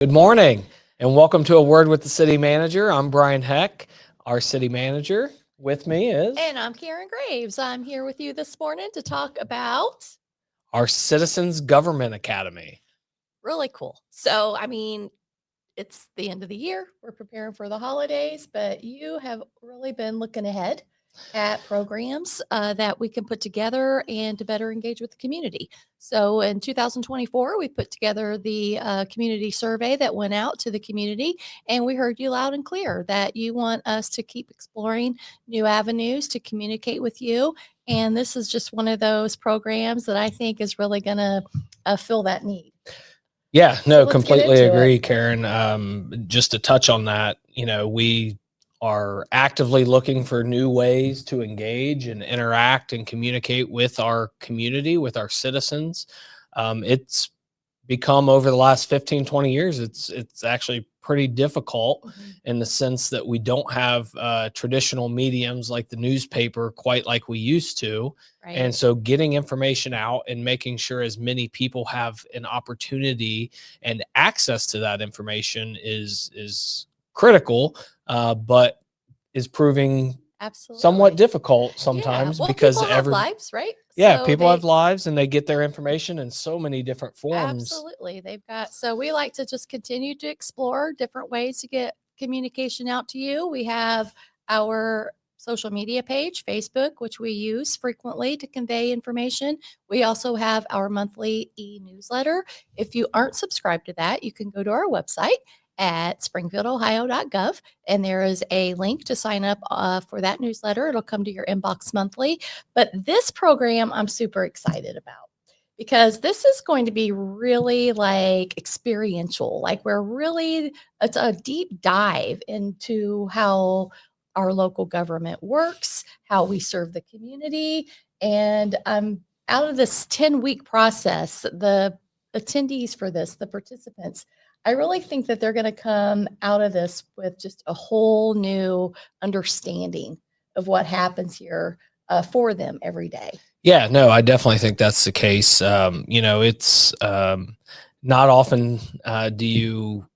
Good morning and welcome to A Word with the City Manager. I'm Brian Heck, our city manager. With me is And I'm Karen Graves. I'm here with you this morning to talk about our Citizens Government Academy. really cool. It's the end of the year. We're preparing for the holidays, but you have really been looking ahead at programs that we can put together and to better engage with the community. So in 2024, we put together the community survey that went out to the community, and we heard you loud and clear that you want us to keep exploring new avenues to communicate with you. And this is just one of those programs that I think is really going to fill that need. Yeah, So no, let's get completely into agree, it. Karen. Just to touch on that, we are actively looking for new ways to engage and interact and communicate with our community, with our citizens. It's become over the last 15, 20 years, it's actually pretty difficult in the sense that we don't have traditional mediums like the newspaper quite like we used to. Right. And so getting information out and making sure as many people have an opportunity and access to that information is critical, but is proving Absolutely. somewhat difficult Yeah. sometimes Well, because people have lives, right? yeah, So people they have lives and they get their information in so many different forms. absolutely they've got. So we like to just continue to explore different ways to get communication out to you. We have our social media page, Facebook, which we use frequently to convey information. We also have our monthly e-newsletter. If you aren't subscribed to that, you can go to our website at springfieldohio.gov, and there is a link to sign up for that newsletter. It'll come to your inbox monthly. But this program I'm super excited about because this is going to be really like experiential. Like it's a deep dive into how our local government works, how we serve the community. And out of this 10-week process, the attendees for this, the participants, I really think that they're going to come out of this with just a whole new understanding of what happens here for them every day. Yeah, no, I definitely think that's the case. It's not often do you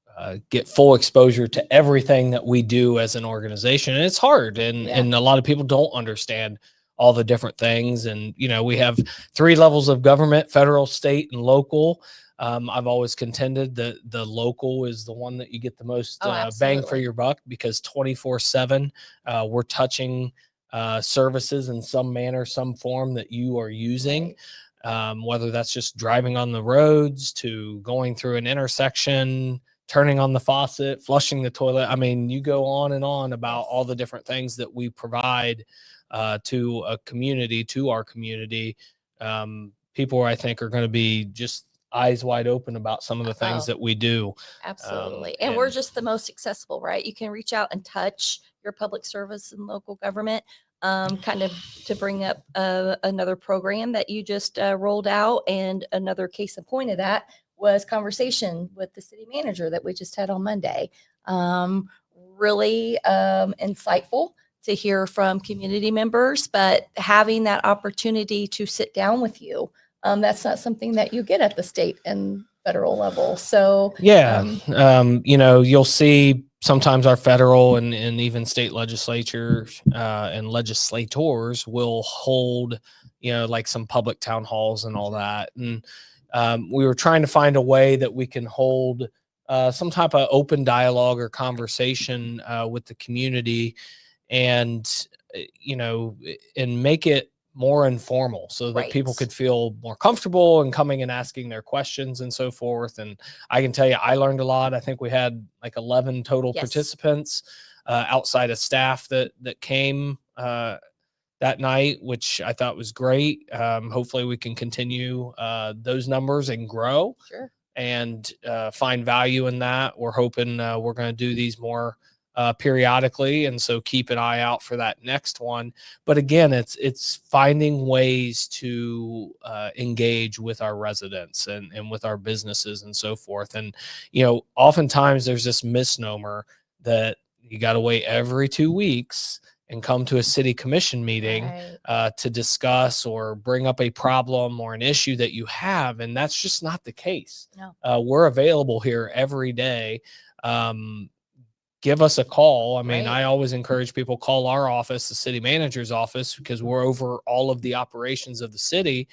get full exposure to everything that we do as an organization, and it's hard, and a lot of people don't understand all the different things. And we have three levels of government: federal, state, and local. I've always contended that the local is the one that you get the most bang for your buck, because 24/7 we're touching services in some manner, some form that you are using, whether that's just driving on the roads to going through an intersection, turning on the faucet, flushing the toilet. I mean, you go on and on about all the different things that we provide to a community, to our community. People, I think, are going to be just eyes wide open about some of the things that we do. Absolutely. And we're just the most accessible, right? You can reach out and touch your public service and local government. Kind of to bring up another program that you just rolled out, and another case in point of that was conversation with the city manager that we just had on Monday. Really insightful to hear from community members, but having that opportunity to sit down with you, that's not something that you get at the state and federal level. So you'll see sometimes our federal and even state legislatures and legislators will hold, like some public town halls and all that. And we were trying to find a way that we can hold some type of open dialogue or conversation with the community, and and make it more informal so that people could feel more comfortable in coming and asking their questions and so forth. And I can tell you, I learned a lot. I think we had like 11 total participants outside of staff that came that night, which I thought was great. Hopefully we can continue those numbers and grow and find value in that. We're hoping we're going to do these more periodically, and so keep an eye out for that next one. But again, it's finding ways to engage with our residents and with our businesses and so forth. And oftentimes there's this misnomer that you got to wait every 2 weeks and come to a city commission meeting Right. to discuss or bring up a problem or an issue that you have. And that's just not the case. No. We're available here every day. Um, Give us a call. I mean, Right. I always encourage people call our office, the city manager's office, because we're over all of the operations of the city.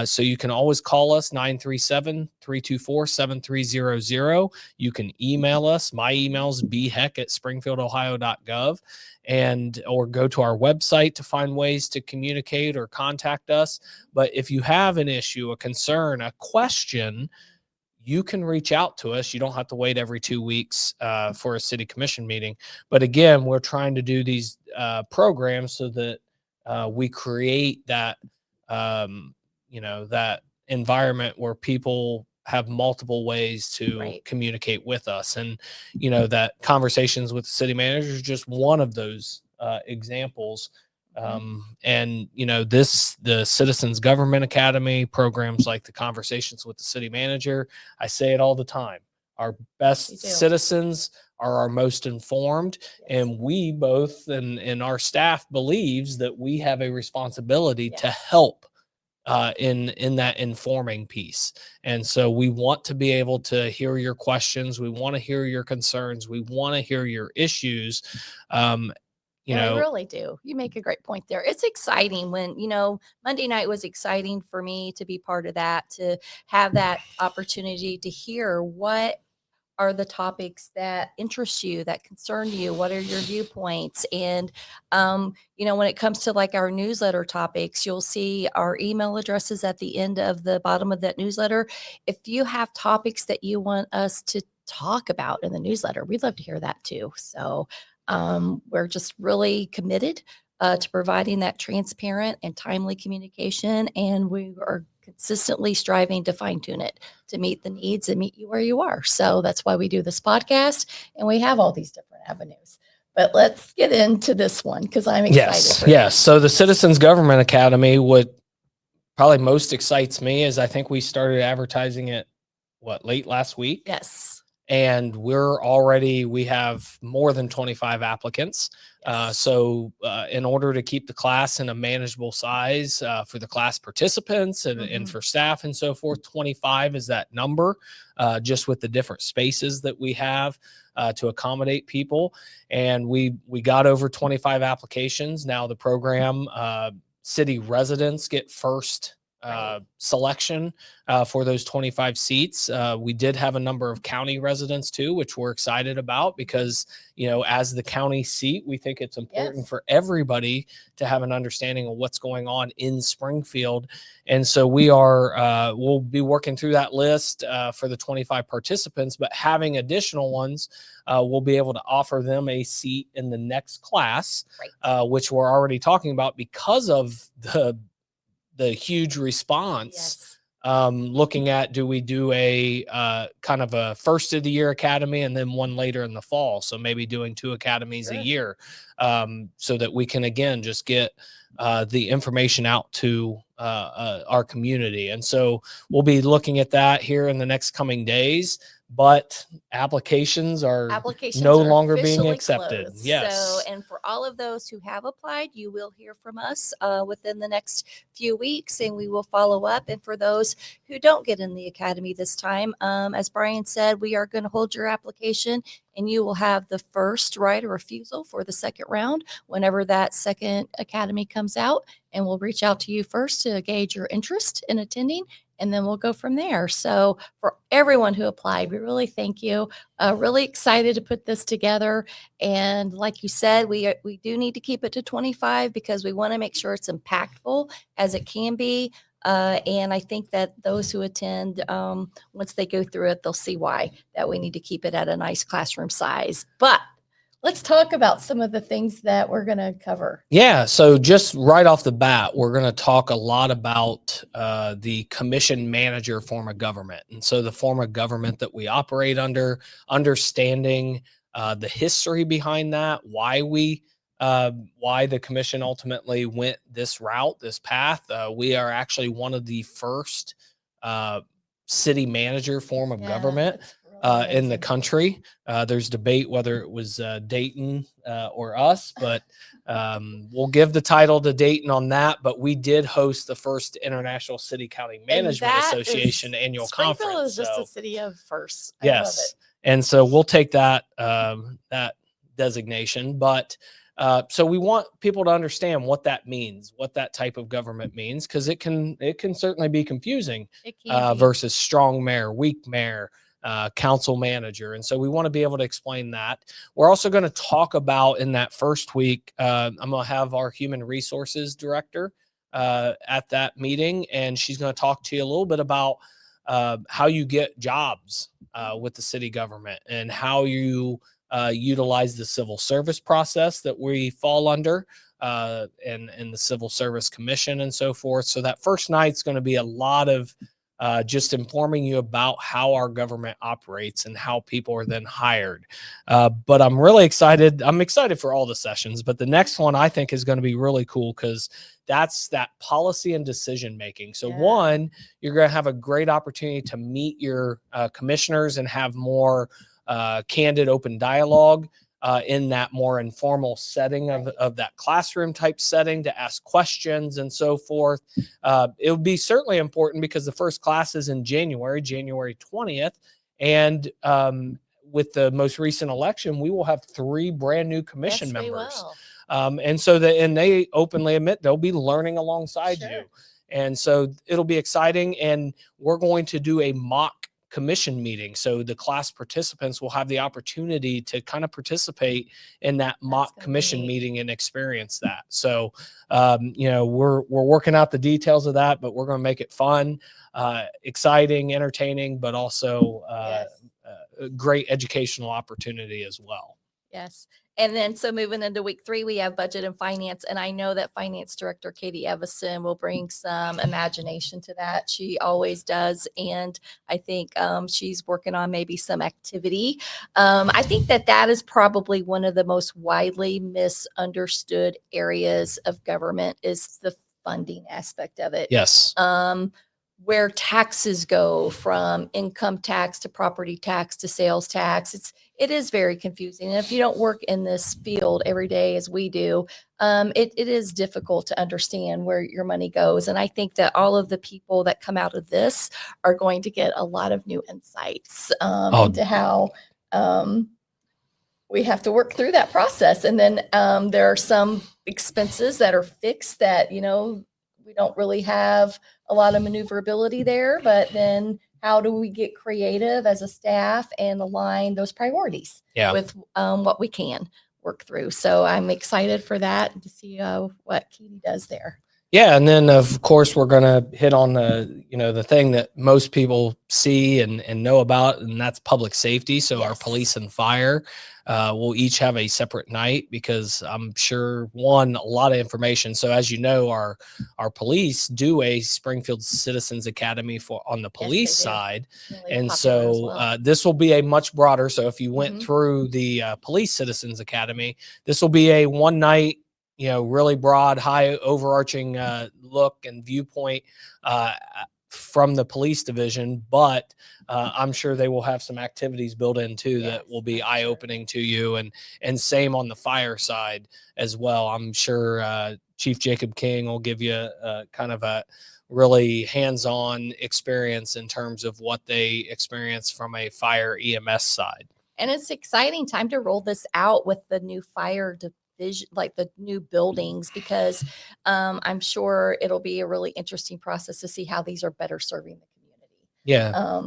So you can always call us 937-324-7300. You can email us. My email is bheck@springfieldohio.gov, and or go to our website to find ways to communicate or contact us. But if you have an issue, a concern, a question, you can reach out to us. You don't have to wait every 2 weeks for a city commission meeting. But again, we're trying to do these programs so that we create that, that environment where people have multiple ways to Right. communicate with us. And, that conversations with the city manager is just one of those examples. And the Citizens Government Academy programs, like the conversations with the city manager, I say it all the time, our You best do. citizens are our most informed. Yes. And we both and our staff believes that we have a responsibility to Yes. help in that informing piece. And so we want to be able to hear your questions, we want to hear your concerns, we want to hear your issues. We really do. You make a great point there. It's exciting when, Monday night was exciting for me to be part of that, to have that opportunity to hear what are the topics that interest you, that concern you, what are your viewpoints. And, when it comes to like our newsletter topics, you'll see our email addresses at the end of the bottom of that newsletter. If you have topics that you want us to talk about in the newsletter, we'd love to hear that too. So we're just really committed to providing that transparent and timely communication. And we are consistently striving to fine tune it to meet the needs and meet you where you are. So that's why we do this podcast and we have all these different avenues. But let's get into this one because I'm excited. Yes. So the Citizens Government Academy, what probably most excites me is I think we started advertising it late last week. Yes. And we have more than 25 applicants. Yes. So in order to keep the class in a manageable size for the class participants and for staff and so forth, 25 is that number, just with the different spaces that we have to accommodate people. And we got over 25 applications. Now the program, city residents get first selection for those 25 seats. We did have a number of county residents too, which we're excited about because, as the county seat, we think it's important for everybody to have an understanding of what's going on in Springfield. And so we'll be working through that list for the 25 participants, but having additional ones, we'll be able to offer them a seat in the next class, which we're already talking about because of the huge response. Looking at, do we do a kind of a first of the year academy and then one later in the fall? So maybe doing 2 academies a year, so that we can again just get the information out to our community. And so we'll be looking at that here in the next coming days. But applications are no longer being accepted. Closed. Yes. So, and for all of those who have applied, you will hear from us within the next few weeks, and we will follow up. And for those who don't get in the academy this time, as Brian said, we are going to hold your application, and you will have the first right of refusal for the second round whenever that second academy comes out. And we'll reach out to you first to gauge your interest in attending, and then we'll go from there. So for everyone who applied, we really thank you. Really excited to put this together. And like you said, we do need to keep it to 25 because we want to make sure it's impactful as it can be. And I think that those who attend, once they go through it, they'll see why that we need to keep it at a nice classroom size. But let's talk about some of the things that we're going to cover. Yeah. So just right off the bat, we're going to talk a lot about the commission manager form of government. And so the form of government that we operate under, understanding the history behind that, why the commission ultimately went this route, this path. We are actually one of the first city manager form of government. in the Amazing. country. There's debate whether it was Dayton or us, but we'll give the title to Dayton on that. But we did host the first International City County Management that Association is- annual Springfield conference. is just So, a city of firsts. I love yes, it. and so we'll take that that designation. But so we want people to understand what that means, what that type of government means, because it can certainly be confusing It can be. versus strong mayor, weak mayor, council manager. And so we want to be able to explain that. We're also going to talk about in that first week, I'm going to have our human resources director at that meeting, and she's going to talk to you a little bit about how you get jobs with the city government and how you utilize the civil service process that we fall under and the Civil Service Commission and so forth. So that first night's going to be a lot of just informing you about how our government operates and how people are then hired. But I'm really excited. I'm excited for all the sessions, but the next one I think is going to be really cool because that's that policy and decision making. So Yeah. one, you're going to have a great opportunity to meet your commissioners and have more candid, open dialogue in that more informal setting of that classroom type setting to ask questions and so forth. It would be certainly important because the first class is in January 20th. And with the most recent election, we will have 3 brand new commission Yes, we members. will. And so and they openly admit they'll be learning alongside Sure. you. And so it'll be exciting. And we're going to do a mock commission meeting. So the class participants will have the opportunity to kind of participate in that mock gonna be commission neat. meeting and experience that. So, you know, we're working out the details of that, but we're going to make it fun, exciting, entertaining, but also Yes. a great educational opportunity as well. Yes. And then so moving into week 3, we have budget and finance. And I know that finance director Katie Evison will bring some imagination to that. She always does. And I think she's working on maybe some activity. I think that is probably one of the most widely misunderstood areas of government is the funding aspect of it. Yes. Where taxes go from income tax to property tax to sales tax. It is very confusing. And if you don't work in this field every day as we do, it is difficult to understand where your money goes. And I think that all of the people that come out of this are going to get a lot of new insights into how we have to work through that process. And then there are some expenses that are fixed that, you know, we don't really have a lot of maneuverability there, but then how do we get creative as a staff and align those priorities with what we can work through? So I'm excited for that and to see what Katie does there. Yeah, and then of course we're going to hit on the thing that most people see and know about, and that's public safety. So our police and fire will each have a separate night because I'm sure a lot of information. So as you know, our police do a Springfield Citizens Academy on the police side, Really and popular as so well. this will be a much broader. So if you went through the Police Citizens Academy, this will be a one night, really broad, high overarching look and viewpoint from the police division, but I'm sure they will have some activities built in too that will be eye-opening to you, and same on the fire side as well. I'm sure Chief Jacob King will give you kind of a really hands-on experience in terms of what they experience from a fire EMS side. And it's exciting time to roll this out with the new fire division, like the new buildings, because I'm sure it'll be a really interesting process to see how these are better serving the community. Yeah.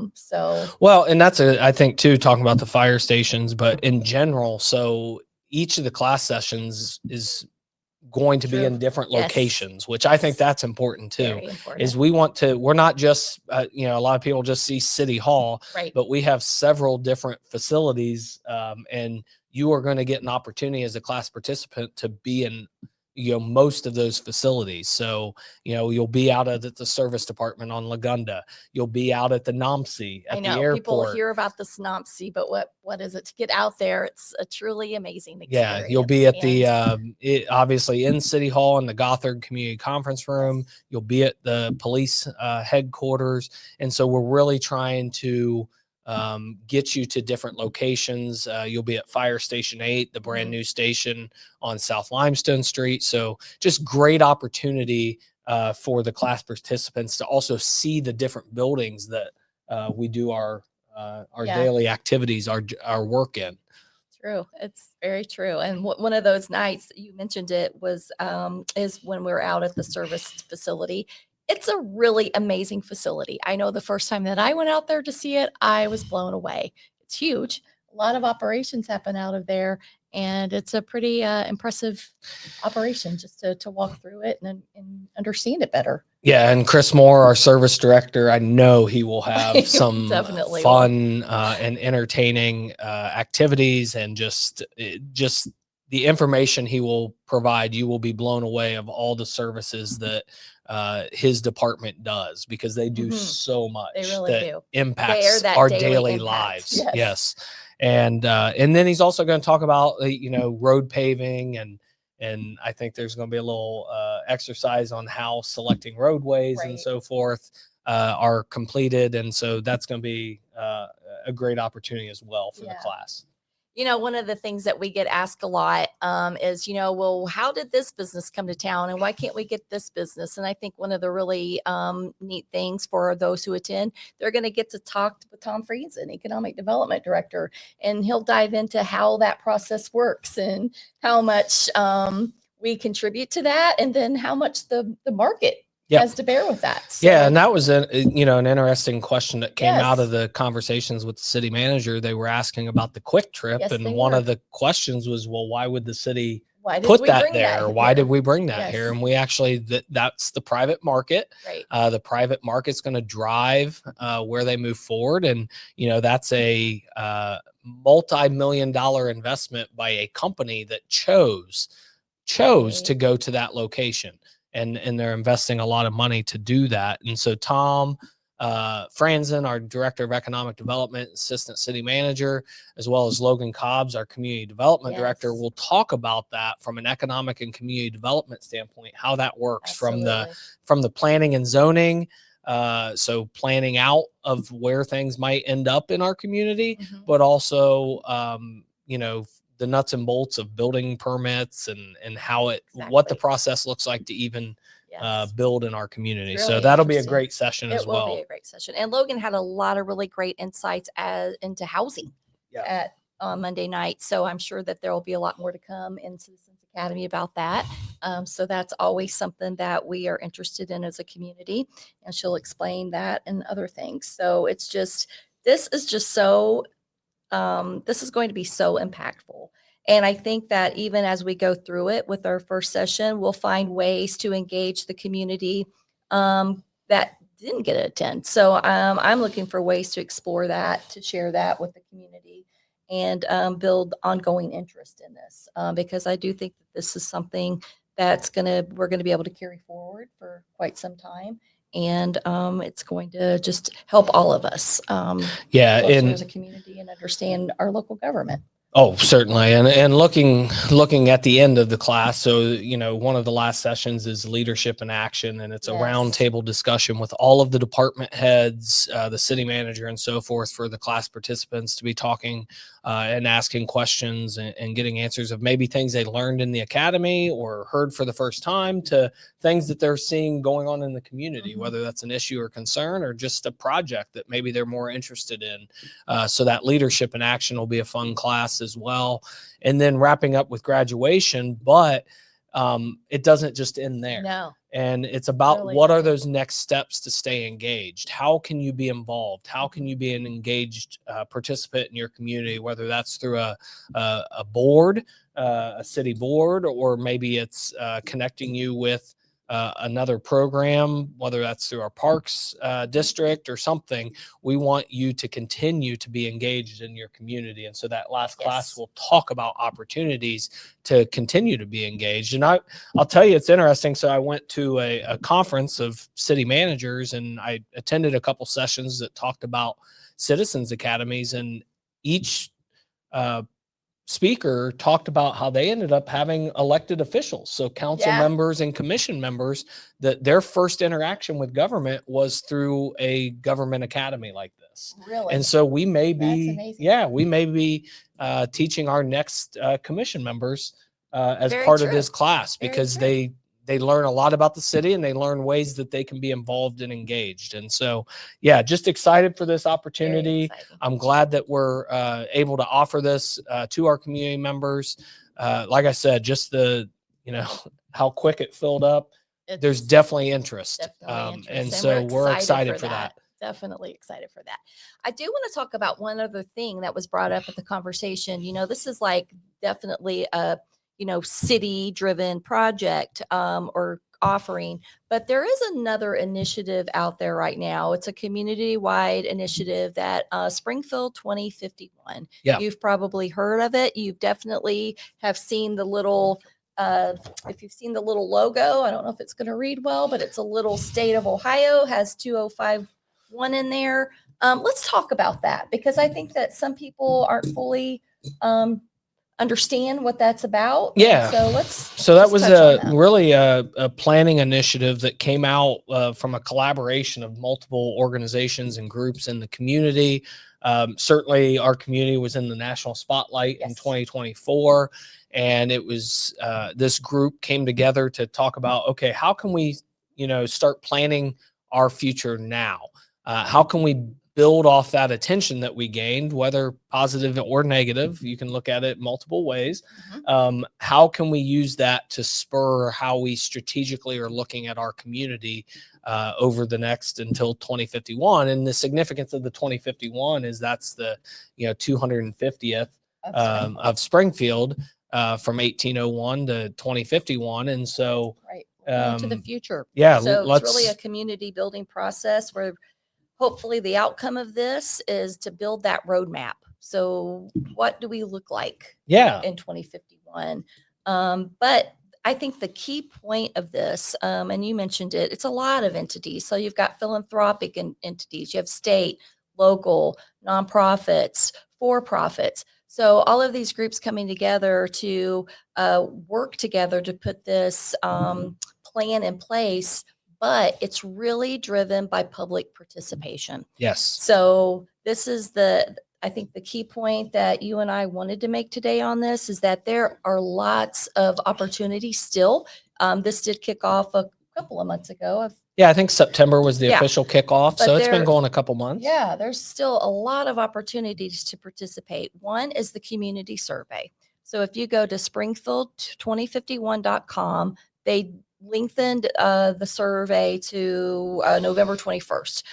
Well, and that's I think too, talking about the fire stations, but in general, so each of the class sessions is going to be in different locations, which I think that's important too. Is we're not just a lot of people just see City Hall, but we have several different facilities, and you are going to get an opportunity as a class participant to be in most of those facilities. So you'll be out at the service department on Lagunda, you'll be out at the NOMC at the airport. People hear about the SNOMC, but what is it to get out there? It's a truly amazing experience. Yeah, you'll be at the obviously in City Hall in the Gothard Community Conference Room. You'll be at the police headquarters, and so we're really trying to get you to different locations. You'll be at Fire Station 8, the brand new station on South Limestone Street. So just great opportunity for the class participants to also see the different buildings that we do our daily activities, our work in. True. It's very true. And one of those nights you mentioned it was is when we were out at the service facility. It's a really amazing facility. I know the first time that I went out there to see it, I was blown away. It's huge. A lot of operations happen out of there, and it's a pretty impressive operation just to walk through it and understand it better. Yeah, and Chris Moore, our service director, I know he will have some Definitely fun and entertaining activities, and just the information he will provide. You will be blown away of all the services that his department does, because they do so much They really that do. impacts That our daily daily impact. lives. Yes. Yes. And then he's also going to talk about road paving, and I think there's going to be a little exercise on how selecting roadways and so forth are completed. And so that's going to be a great opportunity as well for the class. You know, one of the things that we get asked a lot is, well, how did this business come to town and why can't we get this business? And I think one of the really neat things for those who attend, they're going to get to talk with Tom Friesen, Economic Development Director, and he'll dive into how that process works and how much we contribute to that, and then how much the market has to bear with that. So, yeah, and that was an interesting question that came out of the conversations with the city manager. They were asking about the Quick Trip, and one of the questions was, well, why would the city put that there? Why did we bring that here? And we actually, that's the private market. The private market's going to drive where they move forward, and that's a multi-million-dollar investment by a company that chose to go to that location. And they're investing a lot of money to do that. And so Tom Friesen, our Director of Economic Development, Assistant City Manager, as well as Logan Cobbs, our Community Development Director, will talk about that from an economic and community development standpoint, how that works from the planning and zoning. So planning out of where things might end up in our community, but also, the nuts and bolts of building permits and how what the process looks like to even build in our community. Really so that'll be a great session as well. It will be a great session. And Logan had a lot of really great insights into housing at Monday night. So I'm sure that there will be a lot more to come in Citizens Academy about that. So that's always something that we are interested in as a community. And she'll explain that and other things. So this is going to be so impactful. And I think that even as we go through it with our first session, we'll find ways to engage the community that didn't get to attend. So I'm looking for ways to explore that, to share that with the community, and build ongoing interest in this, because I do think that this is something that's we're going to be able to carry forward for quite some time. And it's going to just help all of us as a community and understand our local government. Oh, certainly. And looking at the end of the class. So, one of the last sessions is leadership in action, and it's a roundtable discussion with all of the department heads, the city manager and so forth, for the class participants to be talking and asking questions and getting answers of maybe things they learned in the academy or heard for the first time, to things that they're seeing going on in the community, whether that's an issue or concern or just a project that maybe they're more interested in. So that leadership in action will be a fun class as well. And then wrapping up with graduation, but it doesn't just end there. No. And it's about what are those next steps to stay engaged? How can you be involved? How can you be an engaged participant in your community, whether that's through a board, a city board, or maybe it's connecting you with another program, whether that's through our parks district or something. We want you to continue to be engaged in your community. And so that last class will talk about opportunities to continue to be engaged. And I'll tell you, it's interesting. So I went to a conference of city managers, and I attended a couple sessions that talked about Citizens Academies, and each speaker talked about how they ended up having elected officials. So council members and commission members, that their first interaction with government was through a government academy like this. this. Really? And so we may That's be, amazing. yeah, we may be teaching our next commission members as Very part of true. this class Very because true. they learn a lot about the city and they learn ways that they can be involved and engaged. And so, yeah, just excited for this Very opportunity. exciting. I'm glad that we're able to offer this to our community members. Like I said, just how quick it filled up. There's It's definitely interest. definitely interest, And and so we're excited for that. Definitely excited for that. I do want to talk about one other thing that was brought up at the conversation. This is like definitely a city driven project or offering, but there is another initiative out there right now. It's a community wide initiative that Springfield 2051. Yeah. You've probably heard of it. You've definitely have seen the little if you've seen the little logo. I don't know if it's going to read well, but it's a little state of Ohio, has 2051 in there. Let's talk about that because I think that some people aren't fully understand what that's about. Yeah. And so that just was touch on that. really a planning initiative that came out from a collaboration of multiple organizations and groups in the community. Certainly our community was in the national spotlight in Yes. 2024. And it was this group came together to talk about, okay, how can we, start planning our future now? How can we build off that attention that we gained, whether positive or negative? You can look at it multiple ways. How can we use that to spur how we strategically are looking at our community over the next until 2051? And the significance of the 2051 is that's the 250th of Springfield from 1801 to 2051. And so Right. We're going to the future. yeah, So it's really a community building process where hopefully the outcome of this is to build that roadmap. So what do we look like in 2051? But I think the key point of this, and you mentioned it, it's a lot of entities. So you've got philanthropic entities, you have state, local, nonprofits, for-profits. So all of these groups coming together to work together to put this plan in place, but it's really driven by public participation. Yes. So this is I think the key point that you and I wanted to make today on this is that there are lots of opportunities still. This did kick off a couple of months ago. Yeah, I think September was the Yeah. official kickoff. But So it's been going a couple months. Yeah, there's still a lot of opportunities to participate. One is the community survey. So if you go to springfield2051.com, they lengthened the survey to November 21st.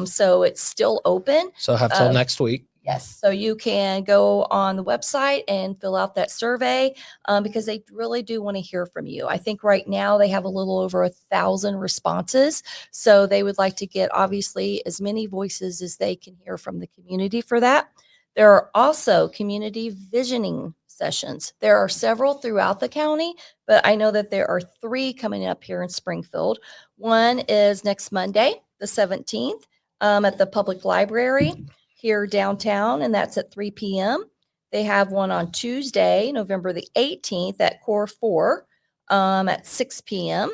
So it's still open. So have till next week. Yes. So you can go on the website and fill out that survey because they really do want to hear from you. I think right now they have a little over 1,000 responses. So they would like to get obviously as many voices as they can hear from the community for that. There are also community visioning sessions. There are several throughout the county, but I know that there are 3 coming up here in Springfield. One is next Monday, the 17th, at the public library here downtown, and that's at 3 p.m. They have one on Tuesday, November the 18th at Core 4 at 6 p.m.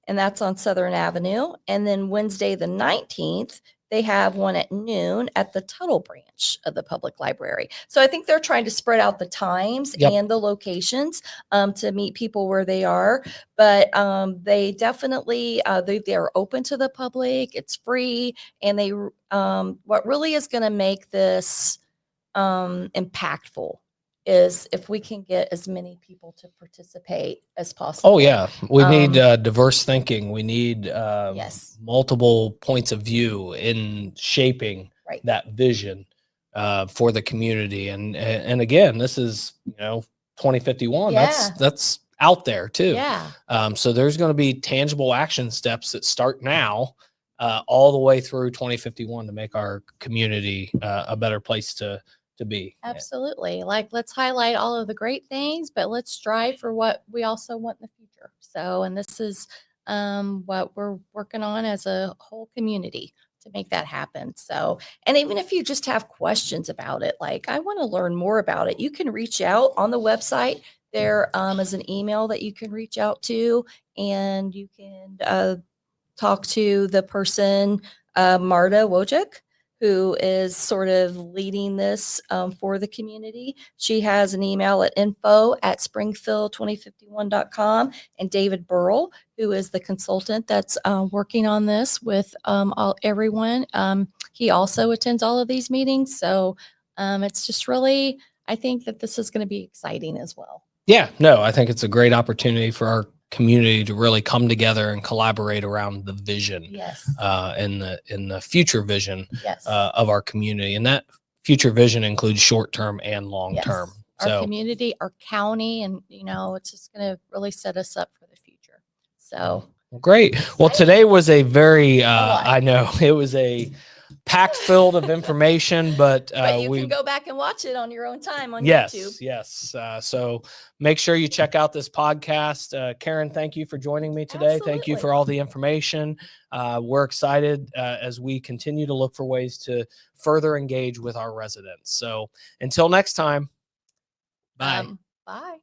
And that's on Southern Avenue. And then Wednesday the 19th, they have one at noon at the Tuttle branch of the public library. So I think they're trying to spread out the times and the locations to meet people where they are. But they definitely, they're open to the public. It's free. And they, what really is going to make this impactful is if we can get as many people to participate as possible. Oh yeah, we need diverse thinking. We need multiple points of view in shaping that vision for the community. And again, this is 2051. That's out there too. Yeah. So there's going to be tangible action steps that start now all the way through 2051 to make our community a better place to be. Absolutely. Like, let's highlight all of the great things, but let's strive for what we also want in the future. So, and this is what we're working on as a whole community to make that happen. So, and even if you just have questions about it, like I want to learn more about it, you can reach out on the website. There is an email that you can reach out to, and you can talk to the person, Marta Wojcik, who is sort of leading this for the community. She has an email at info@springfield2051.com, and David Burrell, who is the consultant that's working on this with everyone. He also attends all of these meetings. So it's just really, I think that this is going to be exciting as well. Yeah, no, I think it's a great opportunity for our community to really come together and collaborate around the vision Yes. in the future vision Yes. of our community. And that future vision includes short-term and long-term. Yes. Our So community, our county, and it's just going to really set us up for the future. So great. Well, today was a very, lot. I know it was a packed filled of information, but You we can go back and watch it on your own time on YouTube. Yes. So make sure you check out this podcast. Karen, thank you for joining me today. Thank you Absolutely. for all the information. We're excited as we continue to look for ways to further engage with our residents. So until next time, bye. Bye.